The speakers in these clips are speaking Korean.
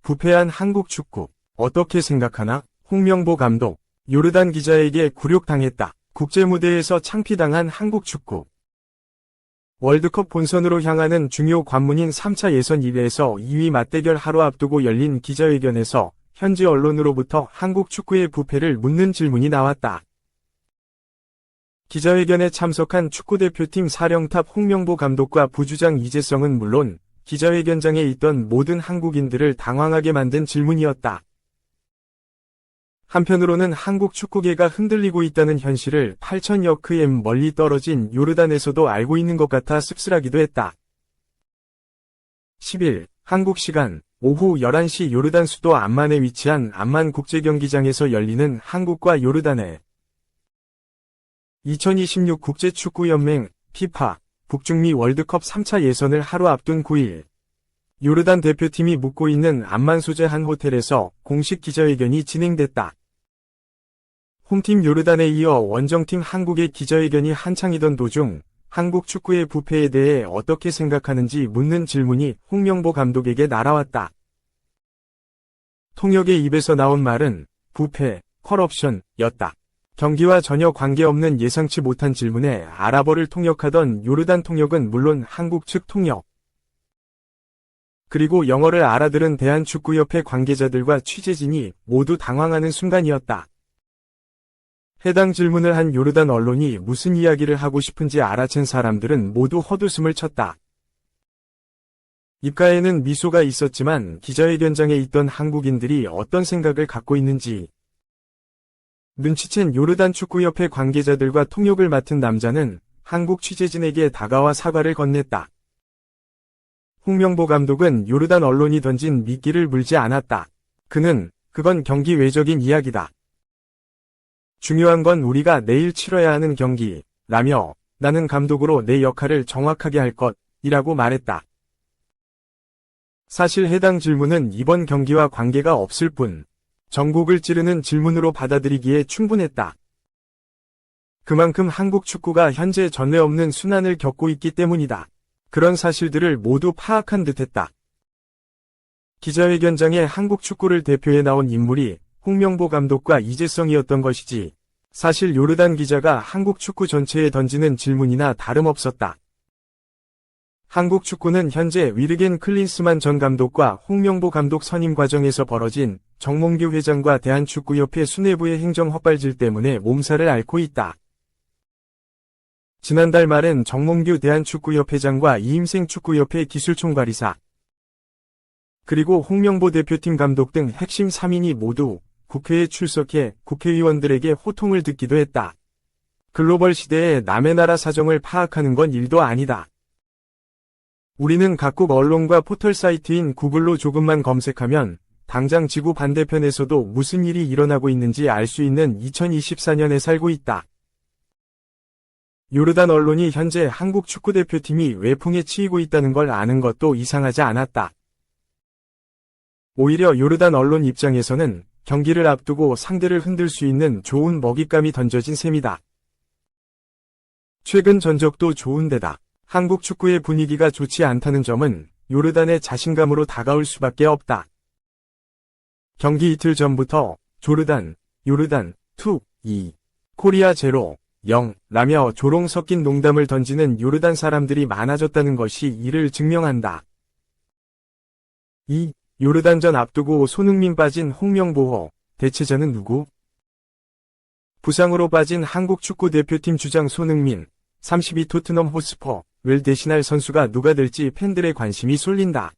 부패한 한국 축구. 어떻게 생각하나? 홍명보 감독. 요르단 기자에게 굴욕당했다. 국제무대에서 창피당한 한국 축구. 월드컵 본선으로 향하는 중요 관문인 3차 예선 1회에서 2위 맞대결 하루 앞두고 열린 기자회견에서 현지 언론으로부터 한국 축구의 부패를 묻는 질문이 나왔다. 기자회견에 참석한 축구대표팀 사령탑 홍명보 감독과 부주장 이재성은 물론 기자회견장에 있던 모든 한국인들을 당황하게 만든 질문이었다. 한편으로는 한국 축구계가 흔들리고 있다는 현실을 8천여 km 멀리 떨어진 요르단에서도 알고 있는 것 같아 씁쓸하기도 했다. 10일 한국 시간 오후 11시 요르단 수도 암만에 위치한 암만 국제경기장에서 열리는 한국과 요르단의 2026 국제축구연맹 FIFA 북중미 월드컵 3차 예선을 하루 앞둔 9일 요르단 대표팀이 묵고 있는 암만 소재 한 호텔에서 공식 기자회견이 진행됐다. 홈팀 요르단에 이어 원정팀 한국의 기자회견이 한창이던 도중 한국 축구의 부패에 대해 어떻게 생각하는지 묻는 질문이 홍명보 감독에게 날아왔다. 통역의 입에서 나온 말은 부패, 커럽션이었다. 경기와 전혀 관계없는 예상치 못한 질문에 아랍어를 통역하던 요르단 통역은 물론 한국 측 통역, 그리고 영어를 알아들은 대한축구협회 관계자들과 취재진이 모두 당황하는 순간이었다. 해당 질문을 한 요르단 언론이 무슨 이야기를 하고 싶은지 알아챈 사람들은 모두 헛웃음을 쳤다. 입가에는 미소가 있었지만 기자회견장에 있던 한국인들이 어떤 생각을 갖고 있는지 눈치챈 요르단 축구협회 관계자들과 통역을 맡은 남자는 한국 취재진에게 다가와 사과를 건넸다. 홍명보 감독은 요르단 언론이 던진 미끼를 물지 않았다. 그건 경기 외적인 이야기다. 중요한 건 우리가 내일 치러야 하는 경기라며 나는 감독으로 내 역할을 정확하게 할 것이라고 말했다. 사실 해당 질문은 이번 경기와 관계가 없을 뿐 전곡을 찌르는 질문으로 받아들이기에 충분했다. 그만큼 한국 축구가 현재 전례 없는 순환을 겪고 있기 때문이다. 그런 사실들을 모두 파악한 듯했다. 기자회견장에 한국 축구를 대표해 나온 인물이 홍명보 감독과 이재성이었던 것이지 사실 요르단 기자가 한국 축구 전체에 던지는 질문이나 다름없었다. 한국 축구는 현재 위르겐 클린스만 전 감독과 홍명보 감독 선임 과정에서 벌어진 정몽규 회장과 대한축구협회 수뇌부의 행정 헛발질 때문에 몸살을 앓고 있다. 지난달 말엔 정몽규 대한축구협회장과 이임생 축구협회 기술총괄이사 그리고 홍명보 대표팀 감독 등 핵심 3인이 모두 국회에 출석해 국회의원들에게 호통을 듣기도 했다. 글로벌 시대에 남의 나라 사정을 파악하는 건 일도 아니다. 우리는 각국 언론과 포털 사이트인 구글로 조금만 검색하면 당장 지구 반대편에서도 무슨 일이 일어나고 있는지 알 수 있는 2024년에 살고 있다. 요르단 언론이 현재 한국 축구대표팀이 외풍에 치이고 있다는 걸 아는 것도 이상하지 않았다. 오히려 요르단 언론 입장에서는 경기를 앞두고 상대를 흔들 수 있는 좋은 먹잇감이 던져진 셈이다. 최근 전적도 좋은데다 한국 축구의 분위기가 좋지 않다는 점은 요르단의 자신감으로 다가올 수밖에 없다. 경기 이틀 전부터 요르단 2, 코리아 0, 라며 조롱 섞인 농담을 던지는 요르단 사람들이 많아졌다는 것이 이를 증명한다. 2. 요르단전 앞두고 손흥민 빠진 홍명보호, 대체자는 누구? 부상으로 빠진 한국 축구 대표팀 주장 손흥민, 32 토트넘 호스퍼를 대신할 선수가 누가 될지 팬들의 관심이 쏠린다.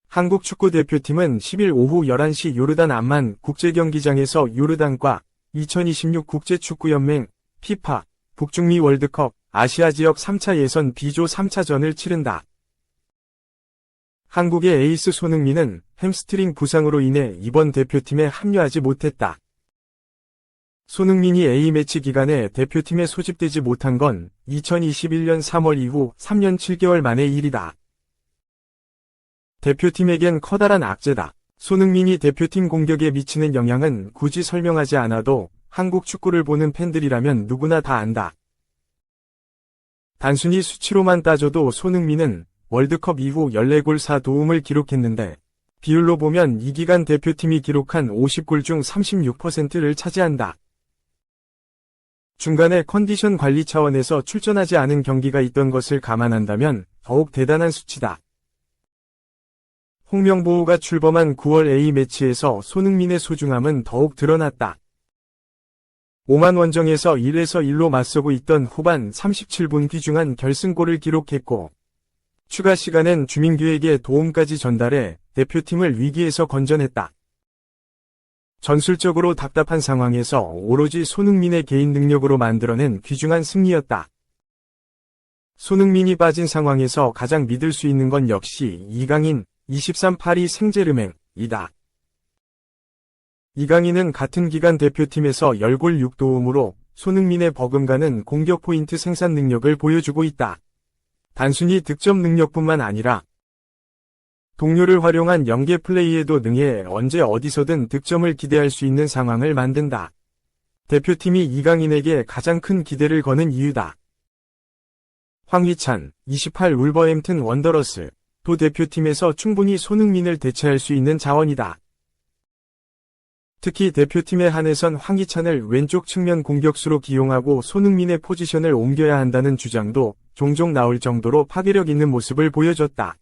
한국 축구 대표팀은 10일 오후 11시 요르단 암만 국제경기장에서 요르단과 2026 국제축구연맹 FIFA 북중미 월드컵 아시아 지역 3차 예선 B조 3차전을 치른다. 한국의 에이스 손흥민은 햄스트링 부상으로 인해 이번 대표팀에 합류하지 못했다. 손흥민이 A매치 기간에 대표팀에 소집되지 못한 건 2021년 3월 이후 3년 7개월 만의 일이다. 대표팀에겐 커다란 악재다. 손흥민이 대표팀 공격에 미치는 영향은 굳이 설명하지 않아도 한국 축구를 보는 팬들이라면 누구나 다 안다. 단순히 수치로만 따져도 손흥민은 월드컵 이후 14골 4도움을 기록했는데 비율로 보면 이 기간 대표팀이 기록한 50골 중 36%를 차지한다. 중간에 컨디션 관리 차원에서 출전하지 않은 경기가 있던 것을 감안한다면 더욱 대단한 수치다. 홍명보가 출범한 9월 A매치에서 손흥민의 소중함은 더욱 드러났다. 오만 원정에서 1에서 1로 맞서고 있던 후반 37분 귀중한 결승골을 기록했고 추가 시간엔 주민규에게 도움까지 전달해 대표팀을 위기에서 건져냈다. 전술적으로 답답한 상황에서 오로지 손흥민의 개인 능력으로 만들어낸 귀중한 승리였다. 손흥민이 빠진 상황에서 가장 믿을 수 있는 건 역시 이강인, 23 파리 생제르맹이다. 이강인은 같은 기간 대표팀에서 10골 6도움으로 손흥민의 버금가는 공격 포인트 생산 능력을 보여주고 있다. 단순히 득점 능력뿐만 아니라 동료를 활용한 연계 플레이에도 능해 언제 어디서든 득점을 기대할 수 있는 상황을 만든다. 대표팀이 이강인에게 가장 큰 기대를 거는 이유다. 황희찬, 28 울버햄튼 원더러스, 도 대표팀에서 충분히 손흥민을 대체할 수 있는 자원이다. 특히 대표팀에 한해선 황희찬을 왼쪽 측면 공격수로 기용하고 손흥민의 포지션을 옮겨야 한다는 주장도 종종 나올 정도로 파괴력 있는 모습을 보여줬다.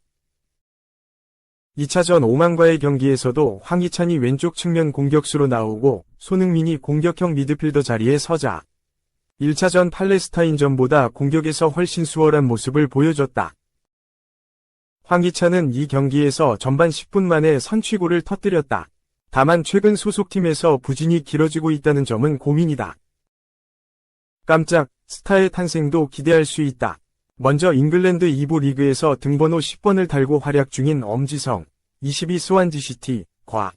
2차전 오만과의 경기에서도 황희찬이 왼쪽 측면 공격수로 나오고 손흥민이 공격형 미드필더 자리에 서자 1차전 팔레스타인전보다 공격에서 훨씬 수월한 모습을 보여줬다. 황희찬은 이 경기에서 전반 10분 만에 선취골을 터뜨렸다. 다만 최근 소속팀에서 부진이 길어지고 있다는 점은 고민이다. 깜짝 스타의 탄생도 기대할 수 있다. 먼저 잉글랜드 2부 리그에서 등번호 10번을 달고 활약 중인 엄지성, 22 스완지시티, 과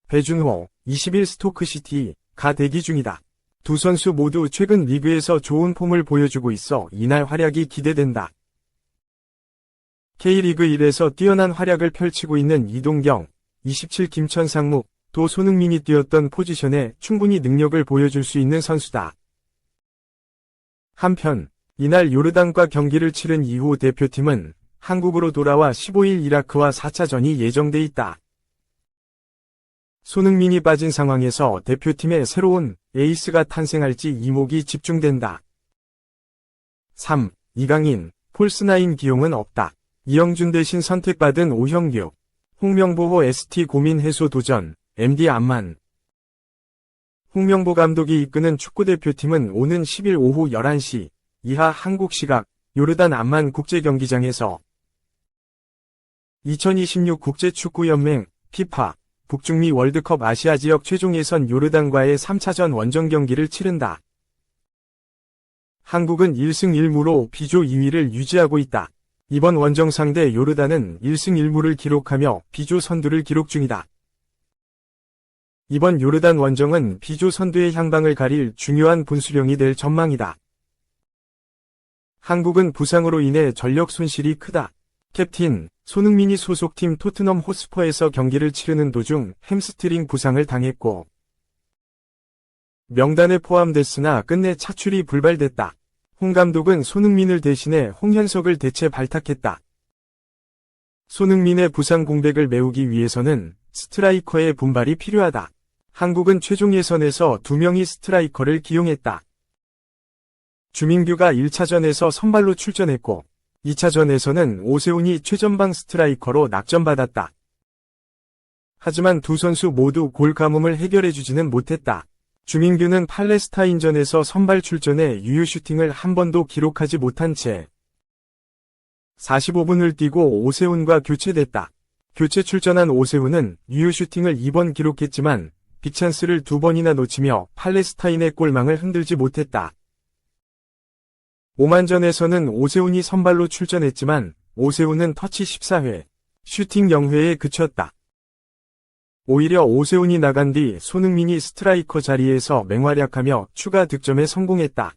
배준호, 21 스토크시티,가 대기 중이다. 두 선수 모두 최근 리그에서 좋은 폼을 보여주고 있어 이날 활약이 기대된다. K리그 1에서 뛰어난 활약을 펼치고 있는 이동경, 27 김천상무, 도 손흥민이 뛰었던 포지션에 충분히 능력을 보여줄 수 있는 선수다. 한편 이날 요르단과 경기를 치른 이후 대표팀은 한국으로 돌아와 15일 이라크와 4차전이 예정돼 있다. 손흥민이 빠진 상황에서 대표팀의 새로운 에이스가 탄생할지 이목이 집중된다. 3. 이강인, 폴스9 기용은 없다. 이영준 대신 선택받은 오형규, 홍명보 ST 고민 해소 도전, MD 암만. 홍명보 감독이 이끄는 축구대표팀은 오는 10일 오후 11시 이하 한국 시각 요르단 암만 국제경기장에서 2026 국제축구연맹 피파 북중미 월드컵 아시아 지역 최종 예선 요르단과의 3차전 원정 경기를 치른다. 한국은 1승 1무로 B조 2위를 유지하고 있다. 이번 원정 상대 요르단은 1승 1무를 기록하며 B조 선두를 기록 중이다. 이번 요르단 원정은 B조 선두의 향방을 가릴 중요한 분수령이 될 전망이다. 한국은 부상으로 인해 전력 손실이 크다. 캡틴 손흥민이 소속팀 토트넘 호스퍼에서 경기를 치르는 도중 햄스트링 부상을 당했고 명단에 포함됐으나 끝내 차출이 불발됐다. 홍 감독은 손흥민을 대신해 홍현석을 대체 발탁했다. 손흥민의 부상 공백을 메우기 위해서는 스트라이커의 분발이 필요하다. 한국은 최종 예선에서 2명의 스트라이커를 기용했다. 주민규가 1차전에서 선발로 출전했고 2차전에서는 오세훈이 최전방 스트라이커로 낙점받았다. 하지만 두 선수 모두 골 가뭄을 해결해주지는 못했다. 주민규는 팔레스타인전에서 선발 출전해 유효 슈팅을 한 번도 기록하지 못한 채 45분을 뛰고 오세훈과 교체됐다. 교체 출전한 오세훈은 유효 슈팅을 2번 기록했지만 빅찬스를 2번이나 놓치며 팔레스타인의 골망을 흔들지 못했다. 오만전에서는 오세훈이 선발로 출전했지만 오세훈은 터치 14회, 슈팅 0회에 그쳤다. 오히려 오세훈이 나간 뒤 손흥민이 스트라이커 자리에서 맹활약하며 추가 득점에 성공했다.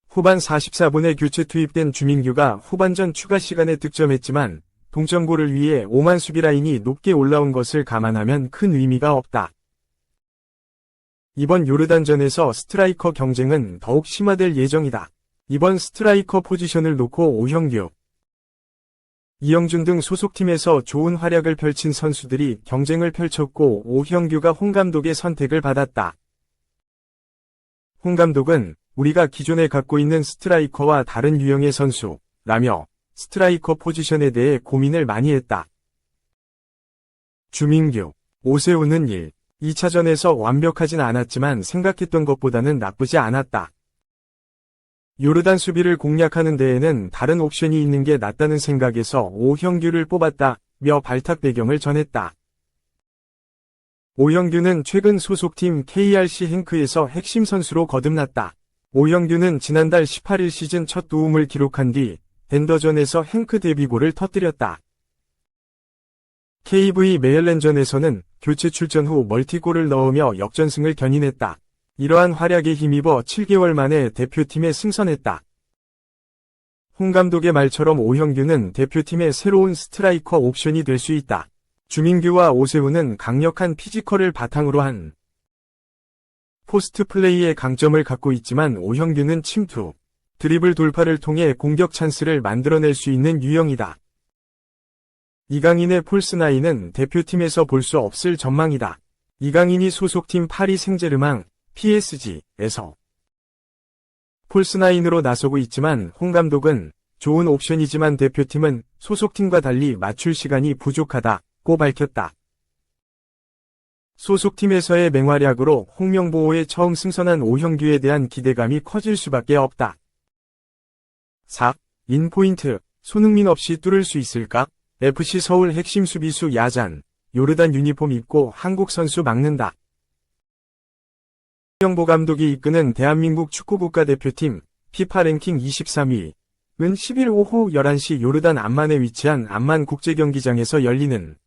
후반 44분에 교체 투입된 주민규가 후반전 추가 시간에 득점했지만 동점골을 위해 오만 수비 라인이 높게 올라온 것을 감안하면 큰 의미가 없다. 이번 요르단전에서 스트라이커 경쟁은 더욱 심화될 예정이다. 이번 스트라이커 포지션을 놓고 오형규, 이영준 등 소속팀에서 좋은 활약을 펼친 선수들이 경쟁을 펼쳤고 오형규가 홍 감독의 선택을 받았다. 홍 감독은 우리가 기존에 갖고 있는 스트라이커와 다른 유형의 선수라며 스트라이커 포지션에 대해 고민을 많이 했다. 주민규, 오세훈은 1, 2차전에서 완벽하진 않았지만 생각했던 것보다는 나쁘지 않았다. 요르단 수비를 공략하는 데에는 다른 옵션이 있는 게 낫다는 생각에서 오형규를 뽑았다며 발탁 배경을 전했다. 오형규는 최근 소속팀 KRC 행크에서 핵심 선수로 거듭났다. 오형규는 지난달 18일 시즌 첫 도움을 기록한 뒤 덴더전에서 행크 데뷔골을 터뜨렸다. KV 메일랜전에서는 교체 출전 후 멀티골을 넣으며 역전승을 견인했다. 이러한 활약에 힘입어 7개월 만에 대표팀에 승선했다. 홍 감독의 말처럼 오형규는 대표팀의 새로운 스트라이커 옵션이 될 수 있다. 주민규와 오세훈은 강력한 피지컬을 바탕으로 한 포스트 플레이의 강점을 갖고 있지만 오형규는 침투, 드리블 돌파를 통해 공격 찬스를 만들어낼 수 있는 유형이다. 이강인의 폴스나인은 대표팀에서 볼 수 없을 전망이다. 이강인이 소속팀 파리 생제르맹, PSG에서 폴스나인으로 나서고 있지만 홍 감독은 좋은 옵션이지만 대표팀은 소속팀과 달리 맞출 시간이 부족하다고 밝혔다. 소속팀에서의 맹활약으로 홍명보호에 처음 승선한 오형규에 대한 기대감이 커질 수밖에 없다. 4. 인포인트, 손흥민 없이 뚫을 수 있을까? FC 서울 핵심 수비수 야잔, 요르단 유니폼 입고 한국 선수 막는다. 홍명보 감독이 이끄는 대한민국 축구국가대표팀 피파 랭킹 23위는 10일 오후 11시 요르단 암만에 위치한 암만 국제경기장에서 열리는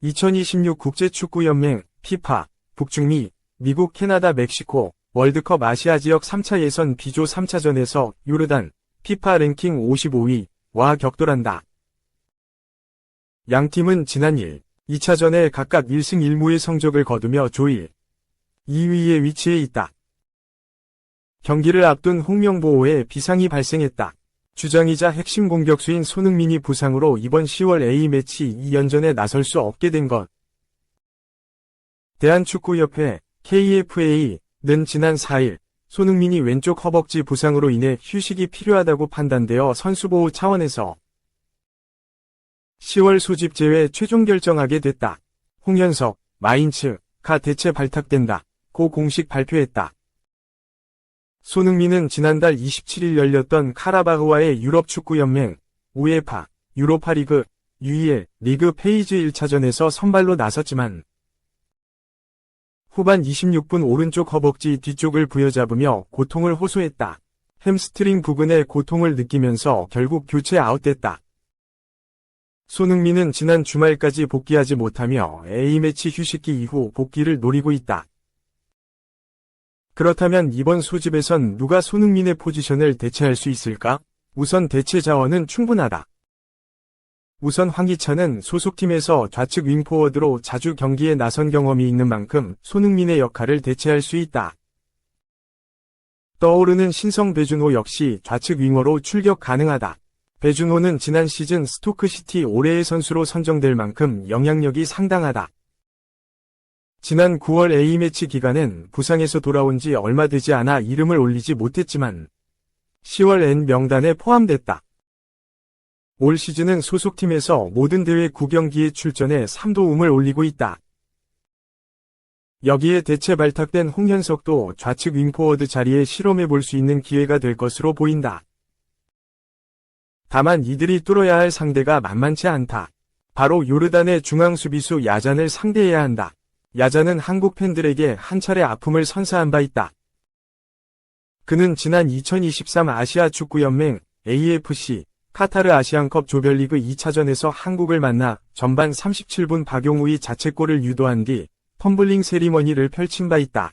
2026 국제축구연맹 피파 북중미 미국 캐나다 멕시코 월드컵 아시아 지역 3차 예선 B조 3차전에서 요르단 피파 랭킹 55위와 격돌한다. 양팀은 지난 1, 2차전에 각각 1승 1무의 성적을 거두며 조 1, 2위에 위치해 있다. 경기를 앞둔 홍명보호에 비상이 발생했다. 주장이자 핵심 공격수인 손흥민이 부상으로 이번 10월 A매치 2연전에 나설 수 없게 된 것. 대한축구협회 KFA는 지난 4일 손흥민이 왼쪽 허벅지 부상으로 인해 휴식이 필요하다고 판단되어 선수보호 차원에서 10월 소집 제외 최종 결정하게 됐다. 홍현석, 마인츠가 대체 발탁된다고 공식 발표했다. 손흥민은 지난달 27일 열렸던 카라바흐와의 유럽축구연맹, 우에파, 유로파리그, UEL, 리그 페이즈 1차전에서 선발로 나섰지만 후반 26분 오른쪽 허벅지 뒤쪽을 부여잡으며 고통을 호소했다. 햄스트링 부근에 고통을 느끼면서 결국 교체 아웃됐다. 손흥민은 지난 주말까지 복귀하지 못하며 A매치 휴식기 이후 복귀를 노리고 있다. 그렇다면 이번 소집에선 누가 손흥민의 포지션을 대체할 수 있을까? 우선 대체 자원은 충분하다. 우선 황희찬은 소속팀에서 좌측 윙포워드로 자주 경기에 나선 경험이 있는 만큼 손흥민의 역할을 대체할 수 있다. 떠오르는 신성 배준호 역시 좌측 윙어로 출격 가능하다. 배준호는 지난 시즌 스토크시티 올해의 선수로 선정될 만큼 영향력이 상당하다. 지난 9월 A매치 기간엔 부상에서 돌아온 지 얼마 되지 않아 이름을 올리지 못했지만 10월 N 명단에 포함됐다. 올 시즌은 소속팀에서 모든 대회 9경기에 출전해 3도움을 올리고 있다. 여기에 대체 발탁된 홍현석도 좌측 윙포워드 자리에 실험해 볼 수 있는 기회가 될 것으로 보인다. 다만 이들이 뚫어야 할 상대가 만만치 않다. 바로 요르단의 중앙 수비수 야잔을 상대해야 한다. 야잔은 한국 팬들에게 한 차례 아픔을 선사한 바 있다. 그는 지난 2023 아시아 축구연맹 AFC 카타르 아시안컵 조별리그 2차전에서 한국을 만나 전반 37분 박용우의 자책골을 유도한 뒤 텀블링 세리머니를 펼친 바 있다.